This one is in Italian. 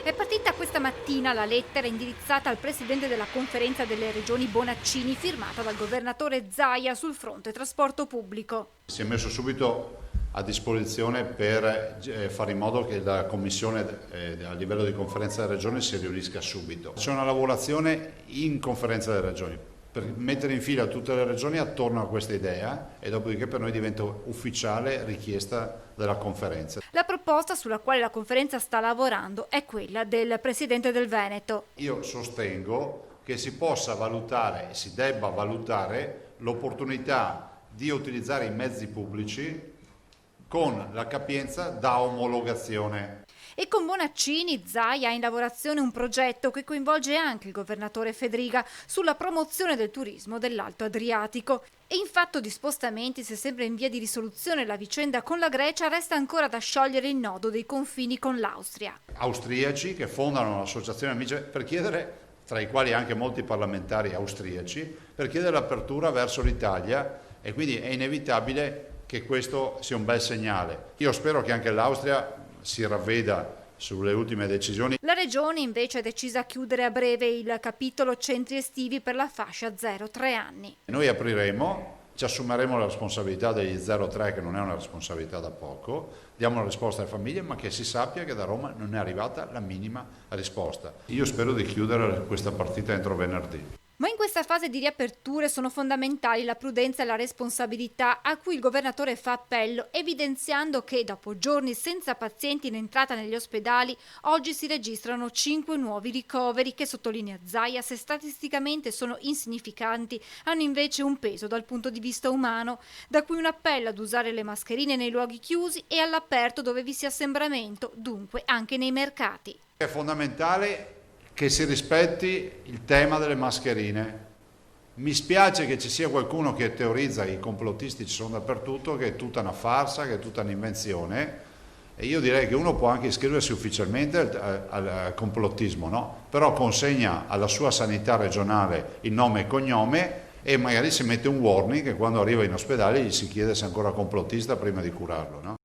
È partita questa mattina la lettera indirizzata al presidente della Conferenza delle Regioni Bonaccini, firmata dal governatore Zaia sul fronte trasporto pubblico. Si è messo subito a disposizione per fare in modo che la Commissione a livello di Conferenza delle Regioni si riunisca subito. C'è una lavorazione in Conferenza delle Regioni per mettere in fila tutte le regioni attorno a questa idea e dopodiché per noi diventa ufficiale richiesta della conferenza. La proposta sulla quale la conferenza sta lavorando è quella del presidente del Veneto. Io sostengo che si possa valutare, si debba valutare l'opportunità di utilizzare i mezzi pubblici con la capienza da omologazione. E con Bonaccini, Zaia ha in lavorazione un progetto che coinvolge anche il governatore Fedriga sulla promozione del turismo dell'Alto Adriatico. E in fatto di spostamenti, se sembra in via di risoluzione la vicenda con la Grecia, resta ancora da sciogliere il nodo dei confini con l'Austria. Austriaci che fondano un'associazione amici per chiedere, tra i quali anche molti parlamentari austriaci, per chiedere l'apertura verso l'Italia, e quindi è inevitabile che questo sia un bel segnale. Io spero che anche l'Austria si ravveda sulle ultime decisioni. La Regione invece è decisa a chiudere a breve il capitolo centri estivi per la fascia 0-3 anni. Noi apriremo, ci assumeremo la responsabilità degli 0-3, che non è una responsabilità da poco, diamo una risposta alle famiglie, ma che si sappia che da Roma non è arrivata la minima risposta. Io spero di chiudere questa partita entro venerdì. Ma in questa fase di riaperture sono fondamentali la prudenza e la responsabilità a cui il governatore fa appello, evidenziando che dopo giorni senza pazienti in entrata negli ospedali, oggi si registrano 5 nuovi ricoveri che, sottolinea Zaia, se statisticamente sono insignificanti, hanno invece un peso dal punto di vista umano, da cui un appello ad usare le mascherine nei luoghi chiusi e all'aperto dove vi sia assembramento, dunque anche nei mercati. È fondamentale che si rispetti il tema delle mascherine. Mi spiace che ci sia qualcuno che teorizza, i complottisti ci sono dappertutto, che è tutta una farsa, che è tutta un'invenzione, e io direi che uno può anche iscriversi ufficialmente al complottismo, no? Però consegna alla sua sanità regionale il nome e cognome e magari si mette un warning che quando arriva in ospedale gli si chiede se è ancora complottista prima di curarlo, no?